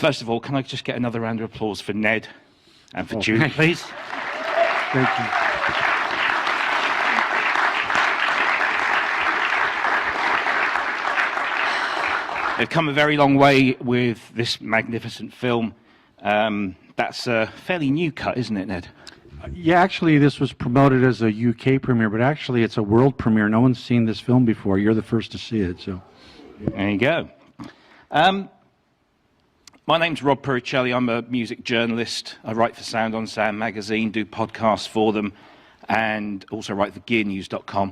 First of all, can I just get another round of applause for Ned and for Julie, please? Thank you. They've come a very long way with this magnificent film. That's a fairly new cut, isn't it, Ned? Yeah, actually, this was promoted as a UK premiere, but actually it's a world premiere. No one's seen this film before. You're the first to see it, so. There you go. My name's Rob Puricelli. I'm a music journalist. I write for Sound on Sound magazine, do podcasts for them, and also write for GearNews.com.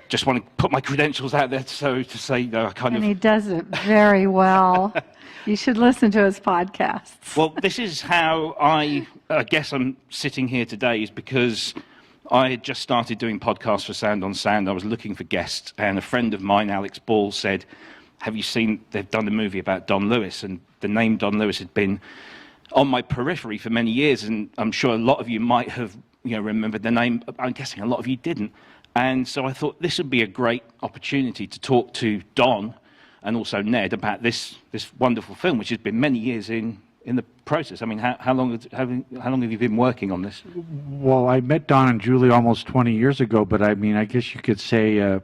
Just want to put my credentials out there to say I kind of... And he does it very well. You should listen to his podcasts. Well, this is how I guess I'm sitting here today, is because I had just started doing podcasts for Sound on Sound. I was looking for guests, and a friend of mine, Alex Ball, said, have you seen, they've done a movie about Don Lewis, and the name Don Lewis had been on my periphery for many years, and I'm sure a lot of you might have remembered the name. I'm guessing a lot of you didn't. And so I thought this would be a great opportunity to talk to Don and also Ned about this wonderful film, which has been many years in the process. I mean, how long have you been working on this? Well, I met Don and Julie almost 20 years ago, but I mean, I guess you could say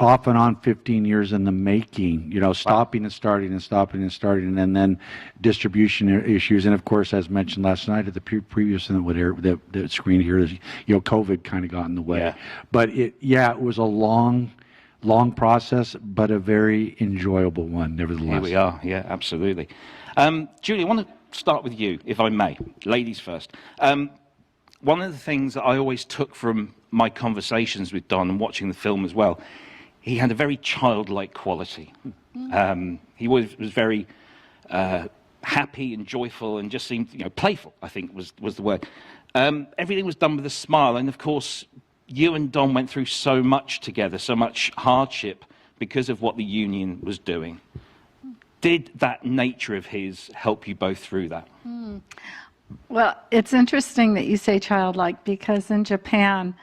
off and on 15 years in the making, stopping and starting and stopping and starting, and then distribution issues. And of course, as mentioned last night at the previous the screen here, COVID kind of got in the way. Yeah. But it was a long process, but a very enjoyable one, nevertheless. Here we are. Yeah, absolutely. Julie, I want to start with you, if I may. Ladies first. One of the things that I always took from my conversations with Don and watching the film as well, he had a very childlike quality. He was very happy and joyful and just seemed, playful, I think was the word. Everything was done with a smile, and of course, you and Don went through so much together, so much hardship because of what the union was doing. Did that nature of his help you both through that? Well, it's interesting that you say childlike, because in Japan,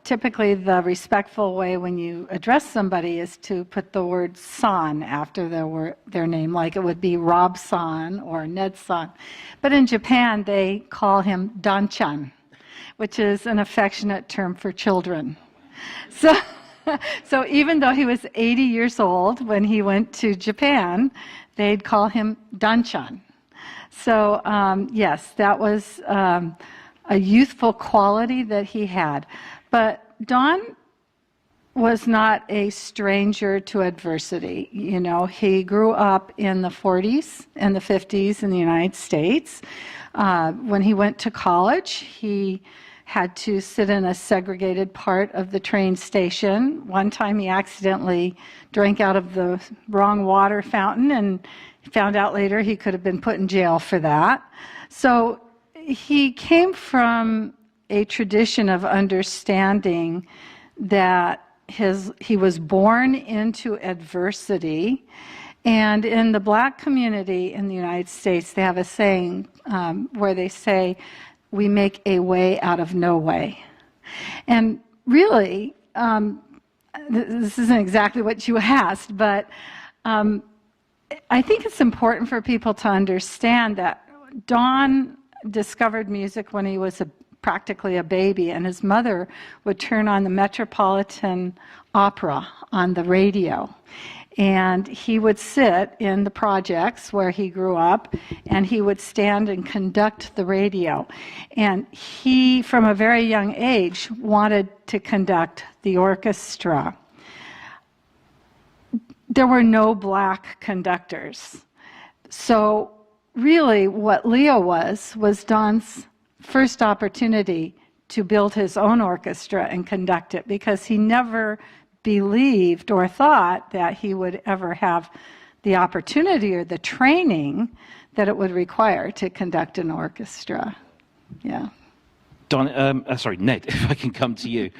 typically the respectful way when you address somebody is to put the word san after their name, like it would be Rob-san or Ned-san. But in Japan, they call him Dan-chan, which is an affectionate term for children. So even though he was 80 years old when he went to Japan, they'd call him Dan-chan. So yes, that was a youthful quality that he had. But Don was not a stranger to adversity. He grew up in the 40s and the 50s in the United States. When he went to college, he had to sit in a segregated part of the train station. One time he accidentally drank out of the wrong water fountain, and found out later he could have been put in jail for that. So he came from a tradition of understanding that he was born into adversity. And in the Black community in the United States, they have a saying where they say, we make a way out of no way. And really, this isn't exactly what you asked, but I think it's important for people to understand that Don discovered music when he was practically a baby, and his mother would turn on the Metropolitan Opera on the radio. And he would sit in the projects where he grew up, and he would stand and conduct the radio. And he, from a very young age, wanted to conduct the orchestra. There were no Black conductors. So really what Leo was Don's first opportunity to build his own orchestra and conduct it, because he never believed or thought that he would ever have the opportunity or the training that it would require to conduct an orchestra. Yeah. Don, Ned, if I can come to you,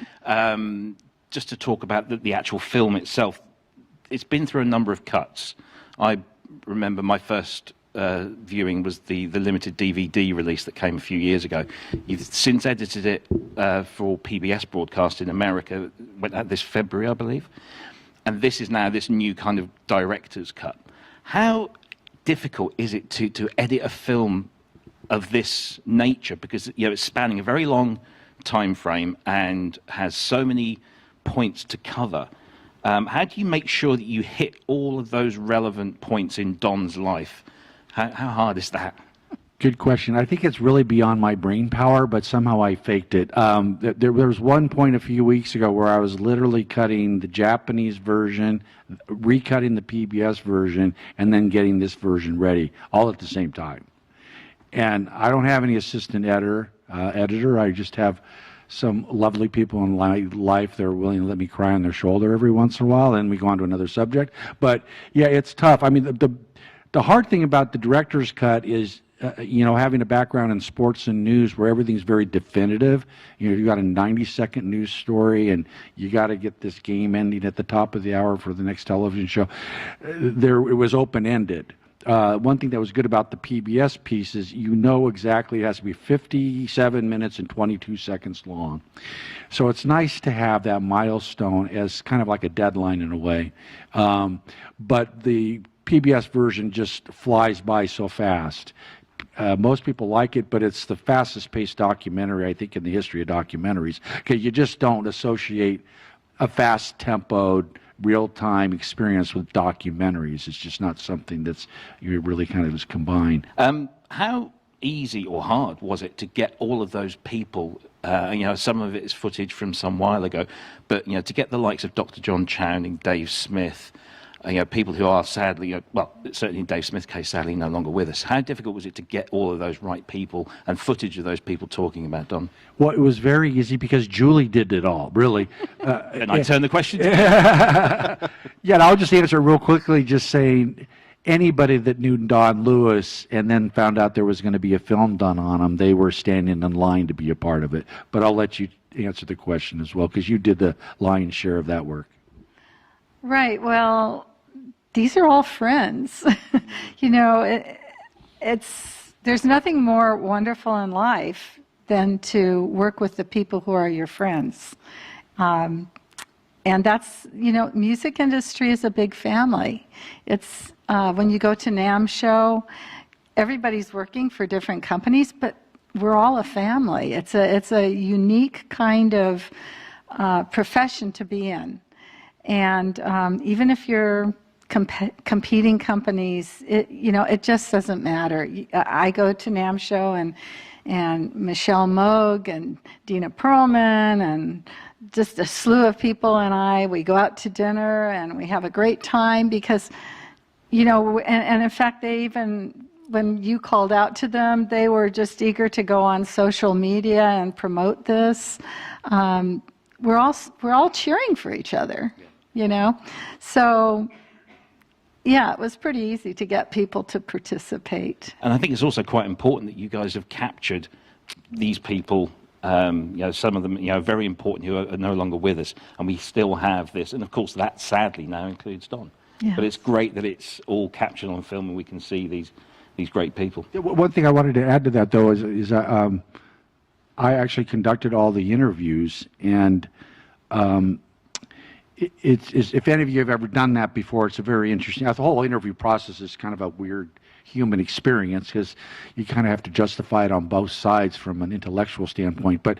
just to talk about the actual film itself. It's been through a number of cuts. I remember my first viewing was the limited DVD release that came a few years ago. You've since edited it for PBS broadcast in America, went out this February, I believe. And this is now this new kind of director's cut. How difficult is it to edit a film of this nature? Because it's spanning a very long time frame and has so many points to cover. How do you make sure that you hit all of those relevant points in Don's life? How hard is that? Good question. I think it's really beyond my brain power, but somehow I faked it. There was one point a few weeks ago where I was literally cutting the Japanese version, recutting the PBS version, and then getting this version ready, all at the same time. And I don't have any assistant editor. I just have some lovely people in my life that are willing to let me cry on their shoulder every once in a while, and we go on to another subject. But yeah, it's tough. I mean, the hard thing about the director's cut is, having a background in sports and news where everything's very definitive. You got a 90-second news story, and you got to get this game ending at the top of the hour for the next television show. It was open-ended. One thing that was good about the PBS piece is exactly it has to be 57 minutes and 22 seconds long. So it's nice to have that milestone as kind of like a deadline in a way. But the PBS version just flies by so fast. Most people like it, but it's the fastest paced documentary, I think, in the history of documentaries. Okay, you just don't associate a fast tempoed, real-time experience with documentaries. It's just not something that's really kind of is combined. How easy or hard was it to get all of those people? Some of it is footage from some while ago, but to get the likes of Dr. John Chowning, Dave Smith, people who are sadly, certainly in Dave Smith's case, sadly no longer with us. How difficult was it to get all of those right people and footage of those people talking about Don? Well, it was very easy because Julie did it all, really. And I turn the question to you. Yeah, I'll just answer real quickly, just saying anybody that knew Don Lewis and then found out there was going to be a film done on him, they were standing in line to be a part of it. But I'll let you answer the question as well, because you did the lion's share of that work. Right. Well, these are all friends. There's nothing more wonderful in life than to work with the people who are your friends. And that's, music industry is a big family. It's when you go to NAMM show, everybody's working for different companies, but we're all a family. It's a unique kind of profession to be in. And even if you're competing companies, it just doesn't matter. I go to NAMM show and Michelle Moog and Dina Perlman and just a slew of people and we go out to dinner and we have a great time because, and in fact, they even, when you called out to them, they were just eager to go on social media and promote this. We're all cheering for each other, So, yeah, it was pretty easy to get people to participate. And I think it's also quite important that you guys have captured these people, some of them, very important, who are no longer with us, and we still have this. And of course, that sadly now includes Don. Yeah. But it's great that it's all captured on film and we can see these great people. One thing I wanted to add to that, though, is I actually conducted all the interviews, and it's if any of you have ever done that before, it's a very interesting. The whole interview process is kind of a weird human experience because you kind of have to justify it on both sides from an intellectual standpoint. But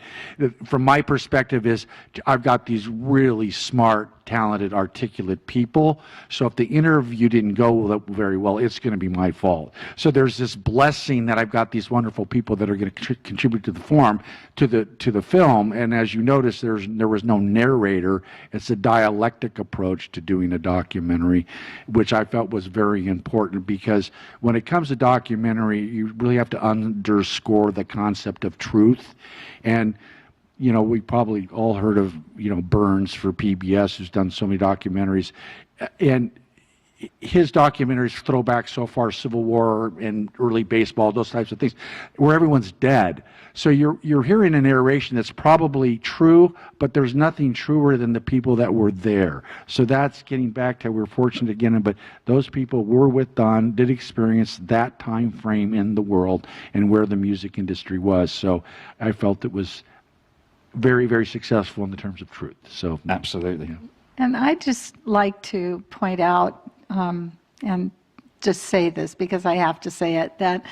from my perspective is I've got these really smart, talented, articulate people. So if the interview didn't go very well, it's going to be my fault. So there's this blessing that I've got these wonderful people that are going to contribute to the form, to the film. And as you notice, there was no narrator. It's a dialectic approach to doing a documentary, which I felt was very important because when it comes to documentary, you really have to underscore the concept of truth. And we probably all heard of, Burns for PBS, who's done so many documentaries. And his documentaries throw back so far Civil War and early baseball, those types of things, where everyone's dead. So you're hearing a narration that's probably true, but there's nothing truer than the people that were there. So that's getting back to we're fortunate again, but those people were with Don, did experience that time frame in the world and where the music industry was. So I felt it was very, very successful in the terms of truth. So absolutely. Yeah. And I just like to point out and just say this because I have to say it, that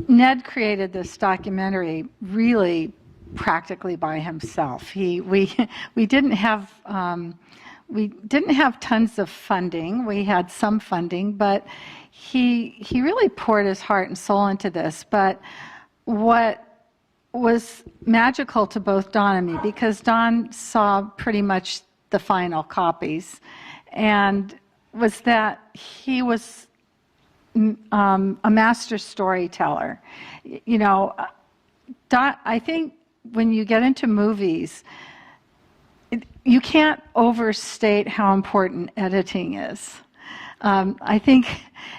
Ned created this documentary really practically by himself. We didn't have tons of funding. We had some funding, but he really poured his heart and soul into this. But what was magical to both Don and me, because Don saw pretty much the final copies, and was that he was a master storyteller. You know, I think when you get into movies, you can't overstate how important editing is. I think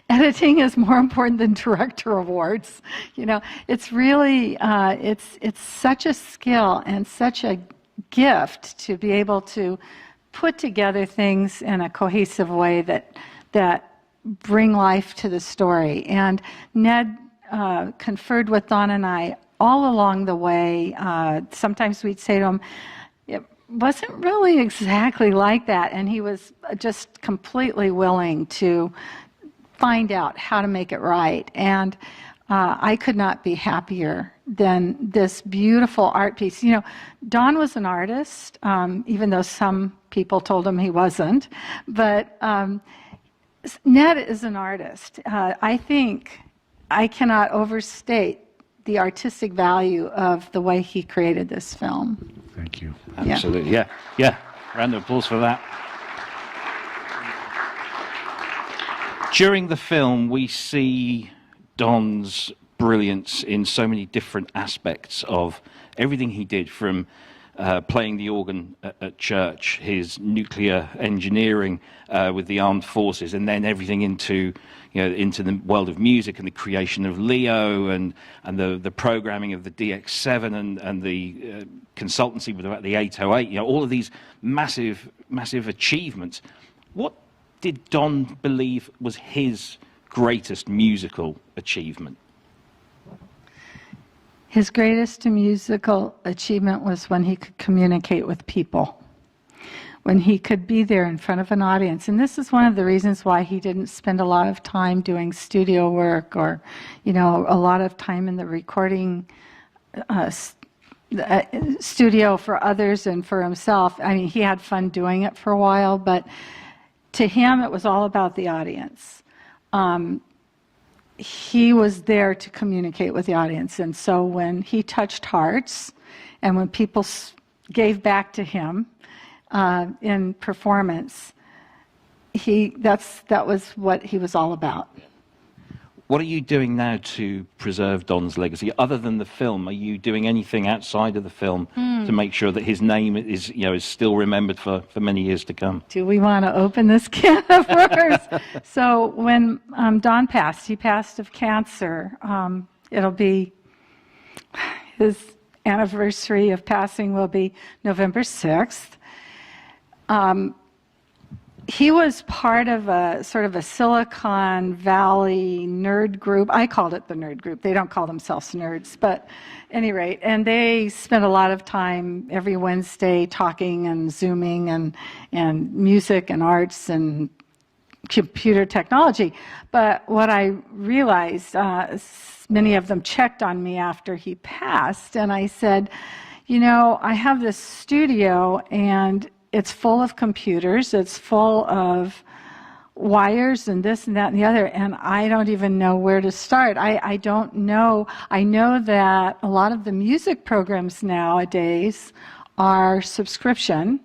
editing is more important than director awards. You know, it's really, it's such a skill and such a gift to be able to put together things in a cohesive way that bring life to the story. And Ned conferred with Don and I all along the way. Sometimes we'd say to him, it wasn't really exactly like that. And he was just completely willing to find out how to make it right. And I could not be happier than this beautiful art piece. You know, Don was an artist, even though some people told him he wasn't. But Ned is an artist. I think I cannot overstate the artistic value of the way he created this film. Thank you. Absolutely, yeah. Round of applause for that. During the film, we see Don's brilliance in so many different aspects of everything he did, from playing the organ at church, his nuclear engineering with the armed forces, and then everything into the world of music and the creation of Leo and the programming of the DX7 and the consultancy with the 808. You know, all of these massive achievements. What did Don believe was his greatest musical achievement? His greatest musical achievement was when he could communicate with people, when he could be there in front of an audience. And this is one of the reasons why he didn't spend a lot of time doing studio work or, you know, a lot of time in the recording studio for others and for himself. I mean, he had fun doing it for a while, but to him, it was all about the audience. He was there to communicate with the audience. And so when he touched hearts and when people gave back to him in performance, that was what he was all about. What are you doing now to preserve Don's legacy? Other than the film, are you doing anything outside of the film to make sure that his name is still remembered for many years to come? Do we want to open this can of worms? So when Don passed, he passed of cancer. It'll be, his anniversary of passing will be November 6th. He was part of a sort of a Silicon Valley nerd group. I called it the nerd group. They don't call themselves nerds, but at any rate, and they spent a lot of time every Wednesday talking and Zooming and music and arts and computer technology. But what I realized, many of them checked on me after he passed, and I said, you know, I have this studio and it's full of computers, it's full of wires and this and that and the other, and I don't even know where to start. I don't know. I know that a lot of the music programs nowadays are subscription,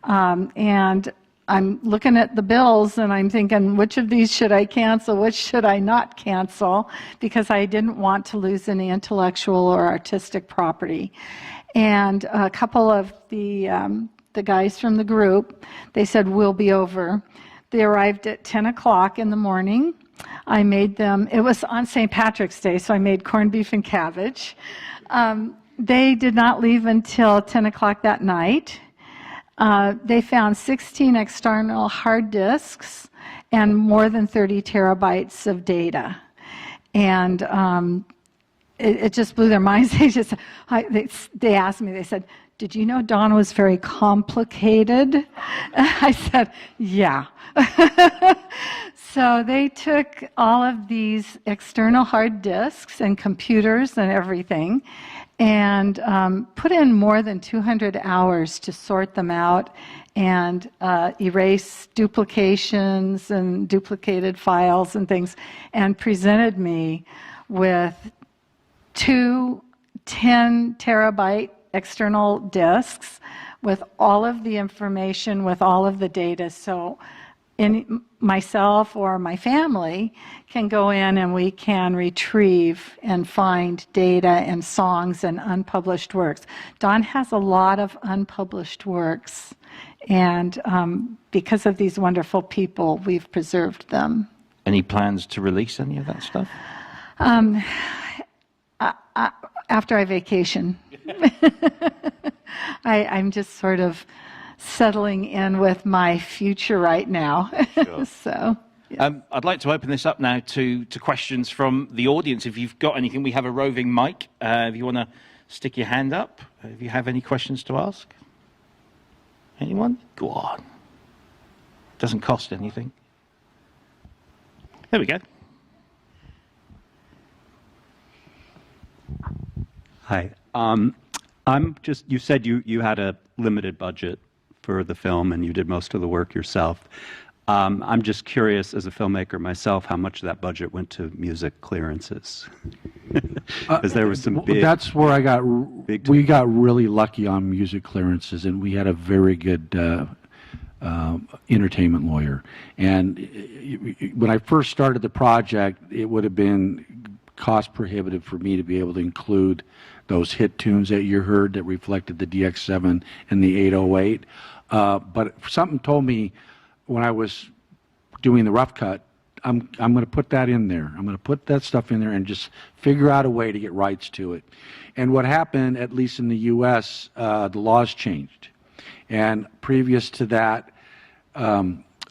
and I'm looking at the bills and I'm thinking, which of these should I cancel, which should I not cancel, because I didn't want to lose any intellectual or artistic property. And a couple of the guys from the group, they said, we'll be over. They arrived at 10 o'clock in the morning. I made them, it was on St. Patrick's Day, so I made corned beef and cabbage. They did not leave until 10 o'clock that night. They found 16 external hard disks and more than 30 terabytes of data. And it just blew their minds. They asked me, they said, did you know Don was very complicated? I said, yeah. So they took all of these external hard disks and computers and everything and put in more than 200 hours to sort them out and erase duplications and duplicated files and things, and presented me with two 10-terabyte external disks with all of the information, with all of the data. So myself or my family can go in and we can retrieve and find data and songs and unpublished works. Don has a lot of unpublished works, and because of these wonderful people, we've preserved them. Any plans to release any of that stuff? After I vacation. I'm just sort of settling in with my future right now. Sure. So, yeah. I'd like to open this up now to questions from the audience. If you've got anything, we have a roving mic. If you want to stick your hand up, if you have any questions to ask. Anyone? Go on. Doesn't cost anything. There we go. Hi. You said you had a limited budget for the film and you did most of the work yourself. I'm just curious, as a filmmaker myself, how much of that budget went to music clearances? Because there was some big... That's where we got really lucky on music clearances, and we had a very good entertainment lawyer. And when I first started the project, it would have been cost prohibitive for me to be able to include those hit tunes that you heard that reflected the DX7 and the 808. But something told me when I was doing the rough cut, I'm going to put that in there. I'm going to put that stuff in there and just figure out a way to get rights to it. And what happened, at least in the U.S., the laws changed. And previous to that,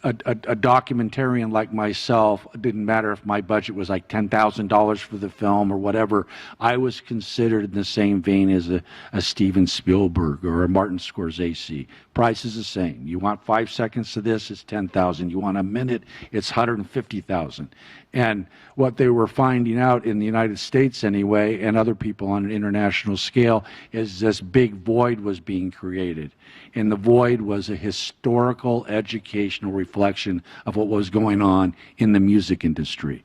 a documentarian like myself, it didn't matter if my budget was like $10,000 for the film or whatever, I was considered in the same vein as a Steven Spielberg or a Martin Scorsese. Price is the same. You want 5 seconds of this, it's $10,000. You want a minute, it's $150,000. And what they were finding out in the United States anyway, and other people on an international scale, is this big void was being created. And the void was a historical, educational reflection of what was going on in the music industry,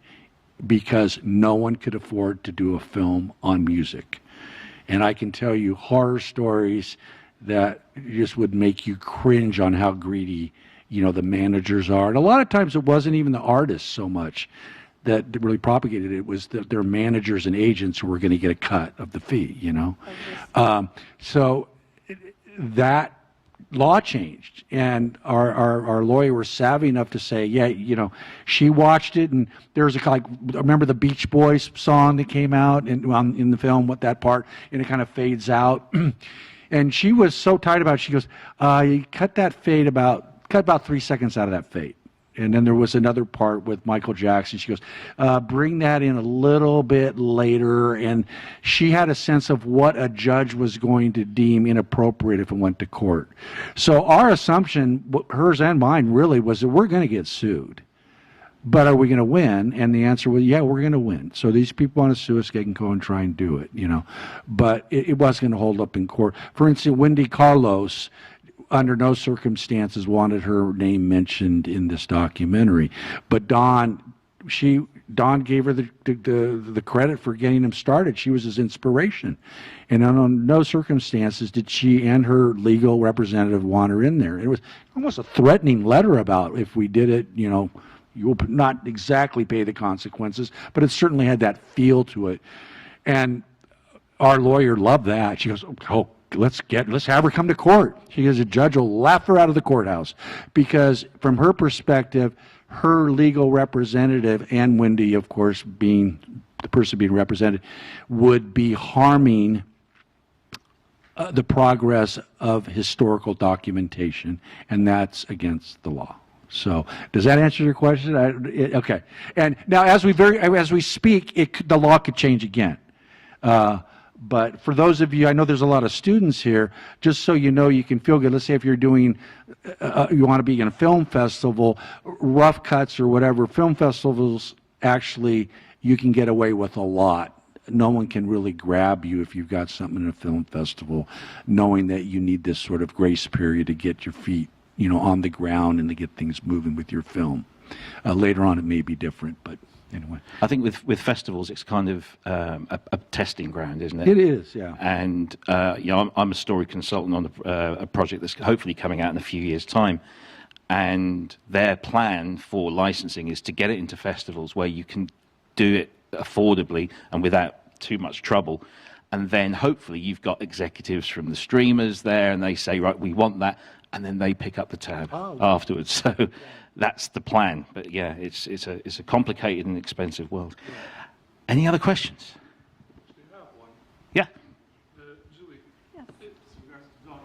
because no one could afford to do a film on music. And I can tell you horror stories that just would make you cringe on how greedy, the managers are. And a lot of times it wasn't even the artists so much that really propagated it. It was their managers and agents who were going to get a cut of the fee, So that law changed, and our lawyer was savvy enough to say, she watched it, and there's remember the Beach Boys song that came out in the film, what that part, and it kind of fades out. And she was so tight about it, she goes, you cut about 3 seconds out of that fade. And then there was another part with Michael Jackson. She goes, bring that in a little bit later. And she had a sense of what a judge was going to deem inappropriate if it went to court. So our assumption, hers and mine really, was that we're going to get sued. But are we going to win? And the answer was, yeah, we're going to win. So these people want to sue us, they can go and try and do it, But it wasn't going to hold up in court. For instance, Wendy Carlos, under no circumstances wanted her name mentioned in this documentary. But Don gave her the credit for getting him started. She was his inspiration. And under no circumstances did she and her legal representative want her in there. It was almost a threatening letter about, if we did it, you will not exactly pay the consequences, but it certainly had that feel to it. And our lawyer loved that. She goes, oh, let's have her come to court. She goes, a judge will laugh her out of the courthouse, because from her perspective, her legal representative, and Wendy, of course, being the person being represented, would be harming the progress of historical documentation, and that's against the law. So, does that answer your question? Okay. And now, as we speak, the law could change again. But for those of you, I know there's a lot of students here, just so you know, you can feel good. Let's say if you're doing, you want to be in a film festival, rough cuts or whatever, film festivals, actually, you can get away with a lot. No one can really grab you if you've got something in a film festival, knowing that you need this sort of grace period to get your feet, on the ground and to get things moving with your film. Later on, it may be different, but anyway. I think with festivals, it's kind of a testing ground, isn't it? It is, yeah. And I'm a story consultant on a project that's hopefully coming out in a few years' time. And their plan for licensing is to get it into festivals where you can do it affordably and without too much trouble. And then hopefully you've got executives from the streamers there, and they say, right, we want that, and then they pick up the tab afterwards. So that's the plan. But yeah, it's a complicated and expensive world. Yeah. Any other questions? We have one. Yeah. Julie, yes. It's regards to Don.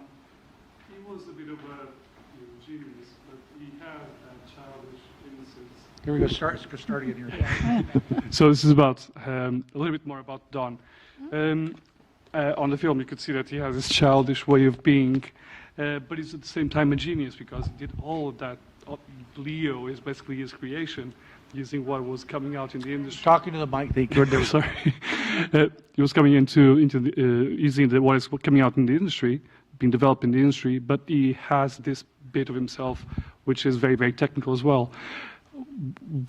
He was a bit of a genius, but he had a childish innocence. Here we go. Start again here. So this is about a little bit more about Don. On the film, you could see that he has this childish way of being, but he's at the same time a genius because he did all of that. Leo is basically his creation, using what was coming out in the industry. Talking to the mic, Sorry, he was coming into using what is coming out in the industry, being developed in the industry, but he has this bit of himself, which is very, very technical as well.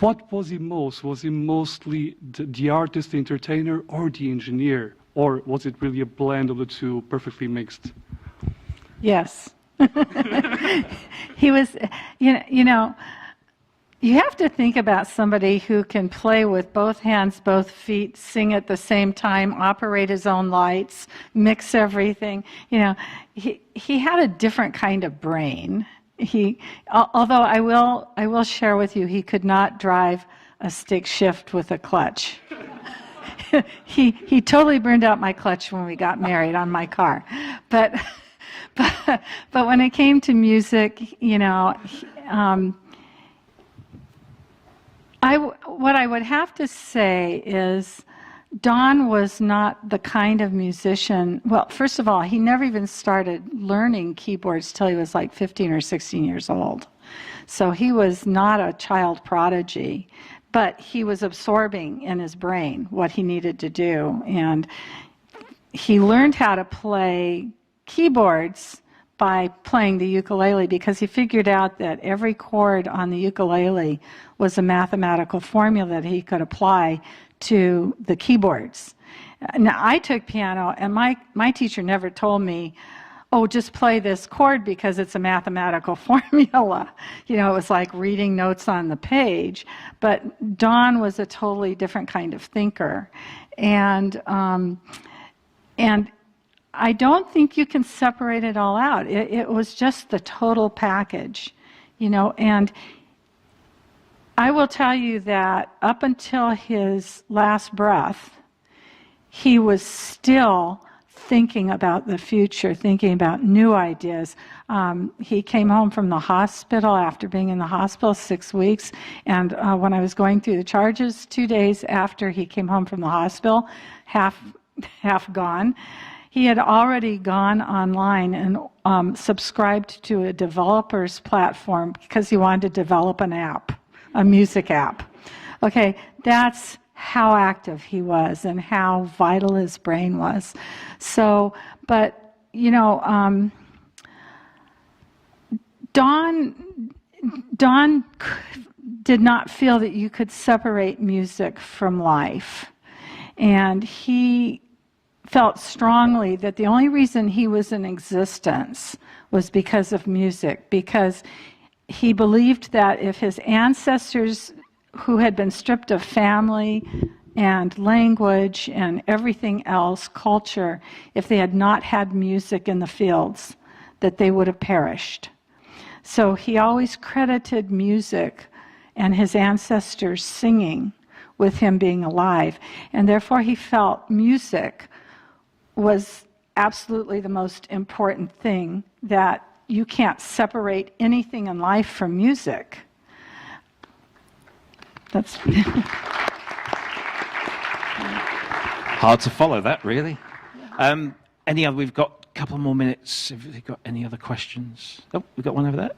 What was he most? Was he mostly the artist, the entertainer, or the engineer? Or was it really a blend of the two, perfectly mixed? Yes. He was, you have to think about somebody who can play with both hands, both feet, sing at the same time, operate his own lights, mix everything. He had a different kind of brain. Although I will share with you, he could not drive a stick shift with a clutch. He totally burned out my clutch when we got married on my car, but when it came to music, what I would have to say is Don was not the kind of musician. Well, first of all, he never even started learning keyboards till he was like 15 or 16 years old. So he was not a child prodigy, but he was absorbing in his brain what he needed to do. And he learned how to play keyboards by playing the ukulele because he figured out that every chord on the ukulele was a mathematical formula that he could apply to the keyboards. Now, I took piano, and my teacher never told me, oh, just play this chord because it's a mathematical formula. It was like reading notes on the page. But Don was a totally different kind of thinker. And I don't think you can separate it all out. It was just the total package, and I will tell you that up until his last breath, he was still thinking about the future, thinking about new ideas. He came home from the hospital after being in the hospital 6 weeks, and when I was going through the charges 2 days after he came home from the hospital, half gone, he had already gone online and subscribed to a developer's platform because he wanted to develop an app, a music app. Okay, that's how active he was and how vital his brain was. So, but, Don did not feel that you could separate music from life. And he felt strongly that the only reason he was in existence was because of music, because he believed that if his ancestors who had been stripped of family and language and everything else, culture, if they had not had music in the fields, that they would have perished. So he always credited music and his ancestors singing with him being alive. And therefore he felt music was absolutely the most important thing, that you can't separate anything in life from music. That's hard to follow that, really. Any other? We've got a couple more minutes. Have you got any other questions? Oh, we've got one over there.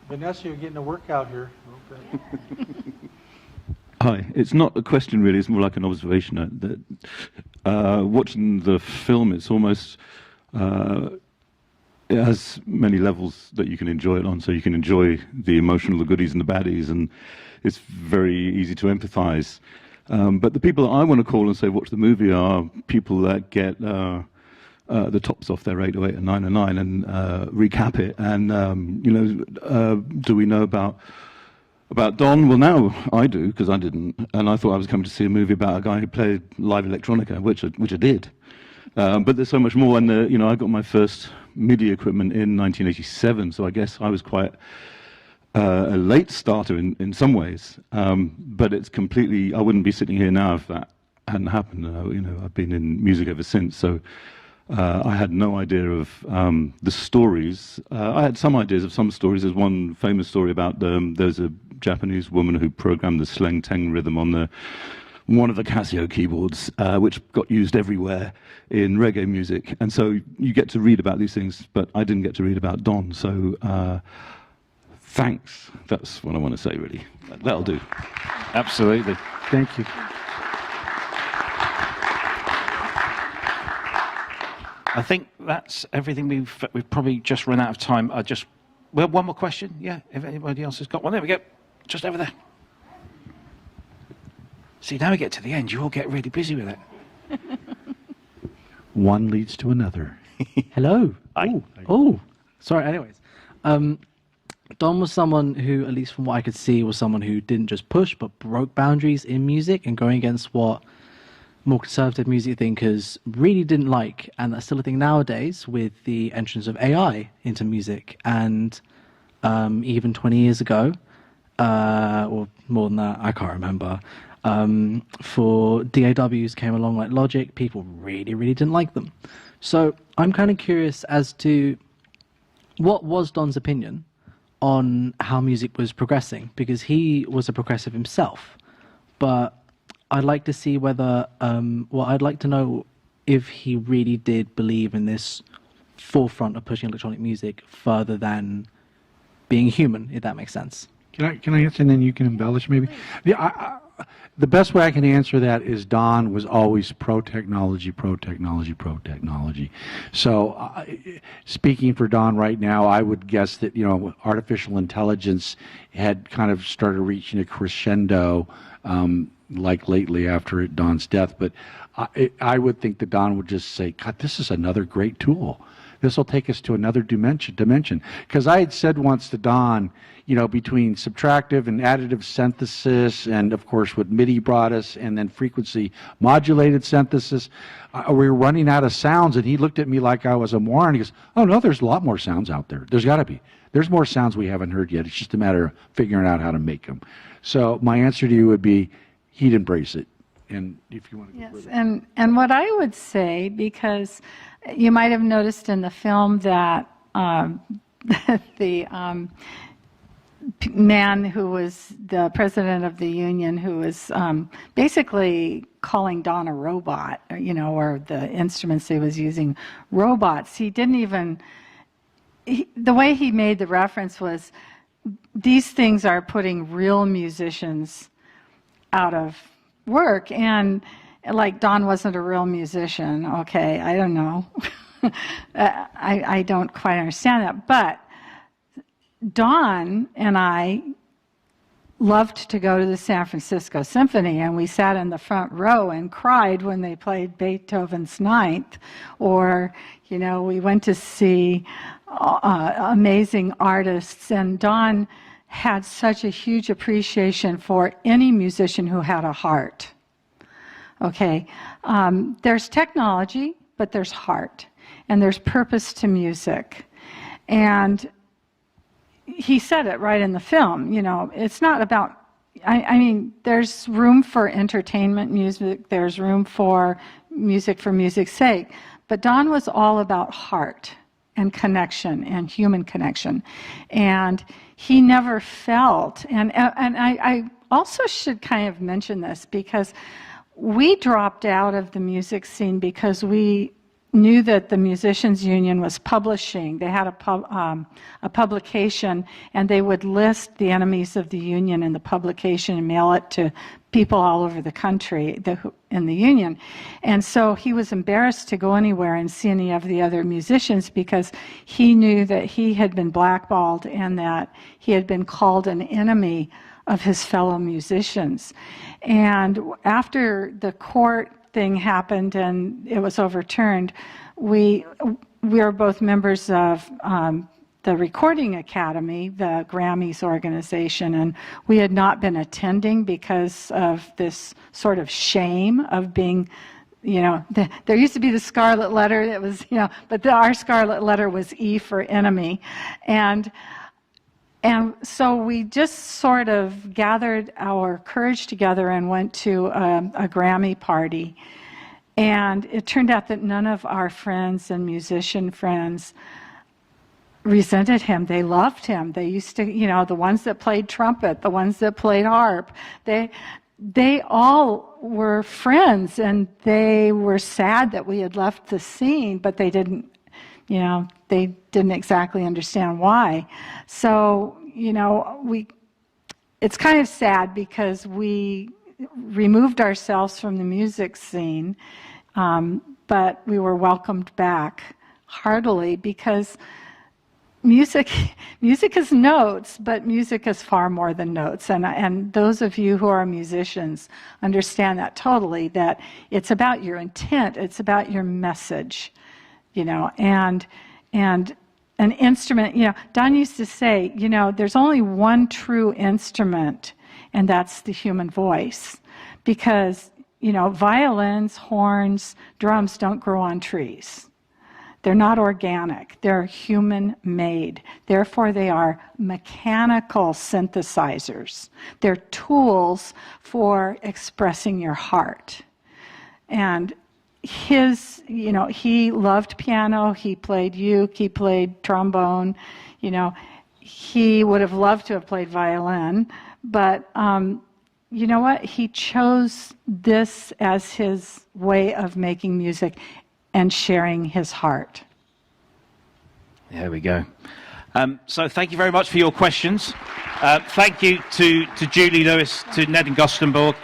Vanessa, you're getting a workout here. Hi. It's not a question really, it's more like an observation. Watching the film, it's almost, it has many levels that you can enjoy it on, so you can enjoy the emotional, the goodies and the baddies, and it's very easy to empathize. But the people that I want to call and say watch the movie are people that get the tops off their 808 and 909 and recap it. And, do we know about Don? Well, now I do, because I didn't. And I thought I was coming to see a movie about a guy who played live electronica, which I did. But there's so much more. And, I got my first MIDI equipment in 1987, so I guess I was quite a late starter in some ways. But it's completely, I wouldn't be sitting here now if that hadn't happened. I've been in music ever since. So I had no idea of the stories. I had some ideas of some stories. There's one famous story about there's a Japanese woman who programmed the sleng teng rhythm on one of the Casio keyboards, which got used everywhere in reggae music. And so you get to read about these things, but I didn't get to read about Don. So thanks. That's what I want to say, really. That'll do. Absolutely. Thank you. I think that's everything. We've probably just run out of time. Well, one more question. Yeah, if anybody else has got one. There we go. Just over there. See, now we get to the end. You all get really busy with it. One leads to another. Hello. Hi. Oh, sorry. Anyways, Don was someone who, at least from what I could see, was someone who didn't just push but broke boundaries in music and going against what more conservative music thinkers really didn't like. And that's still a thing nowadays with the entrance of AI into music. And even 20 years ago, or more than that, I can't remember, for DAWs came along like Logic, people really, really didn't like them. So I'm kind of curious as to what was Don's opinion on how music was progressing, because he was a progressive himself. But I'd like to see whether, I'd like to know if he really did believe in this forefront of pushing electronic music further than being human, if that makes sense. Can I answer and then you can embellish maybe? Yeah, the best way I can answer that is Don was always pro-technology, pro-technology, pro-technology. So speaking for Don right now, I would guess that, artificial intelligence had kind of started reaching a crescendo like lately after Don's death. But I would think that Don would just say, God, this is another great tool. This will take us to another dimension. Because I had said once to Don, between subtractive and additive synthesis, and of course what MIDI brought us, and then frequency modulated synthesis, we were running out of sounds, and he looked at me like I was a moron. He goes, oh no, there's a lot more sounds out there. There's got to be. There's more sounds we haven't heard yet. It's just a matter of figuring out how to make them. So my answer to you would be, he'd embrace it. And if you want to go further. And what I would say, because you might have noticed in the film that the man who was the president of the union, who was basically calling Don a robot, or the instruments he was using robots, he didn't even, the way he made the reference was, these things are putting real musicians out of work. And like, Don wasn't a real musician. Okay, I don't know. I don't quite understand that. But Don and I loved to go to the San Francisco Symphony, and we sat in the front row and cried when they played Beethoven's Ninth. Or, we went to see amazing artists, and Don had such a huge appreciation for any musician who had a heart. Okay, there's technology, but there's heart, and there's purpose to music. And he said it right in the film, it's not about, I mean, there's room for entertainment music, there's room for music's sake, but Don was all about heart and connection and human connection. And he never felt, and I also should kind of mention this, because we dropped out of the music scene because we knew that the Musicians Union was publishing. They had a publication, and they would list the enemies of the union in the publication and mail it to people all over the country in the union. And so he was embarrassed to go anywhere and see any of the other musicians because he knew that he had been blackballed and that he had been called an enemy of his fellow musicians. And after the court thing happened and it was overturned, we are both members of the Recording Academy, the Grammys organization, and we had not been attending because of this sort of shame of being, there used to be the scarlet letter that was, but our scarlet letter was E for enemy. And so we just sort of gathered our courage together and went to a Grammy party. And it turned out that none of our friends and musician friends resented him. They loved him. They used to, the ones that played trumpet, the ones that played harp, they all were friends, and they were sad that we had left the scene, but they didn't exactly understand why. So, it's kind of sad because we removed ourselves from the music scene, but we were welcomed back heartily because music is notes, but music is far more than notes. And those of you who are musicians understand that totally, that it's about your intent, it's about your message, and an instrument, Don used to say, there's only one true instrument, and that's the human voice. Because, violins, horns, drums don't grow on trees. They're not organic. They're human-made. Therefore, they are mechanical synthesizers. They're tools for expressing your heart. And he loved piano, he played uke, he played trombone, he would have loved to have played violin, but you know what? He chose this as his way of making music and sharing his heart. There we go. So thank you very much for your questions. Thank you to Julie Lewis, to Ned and Augustenborg.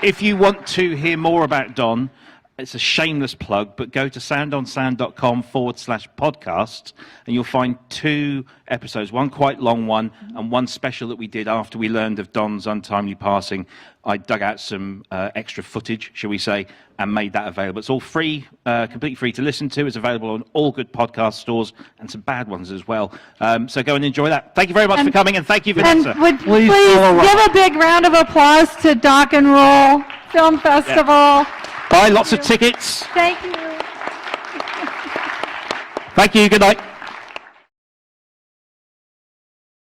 If you want to hear more about Don, it's a shameless plug, but go to soundonsound.com/podcast and you'll find 2 episodes, one quite long one and one special that we did after we learned of Don's untimely passing. I dug out some extra footage, shall we say, and made that available. It's all free, completely free to listen to. It's available on all good podcast stores and some bad ones as well. So go and enjoy that. Thank you very much for coming, and thank you, Vanessa. And would please give a big round of applause to Dock and Roll Film Festival. Yeah. Buy lots of tickets. Thank you. Thank you. Good night.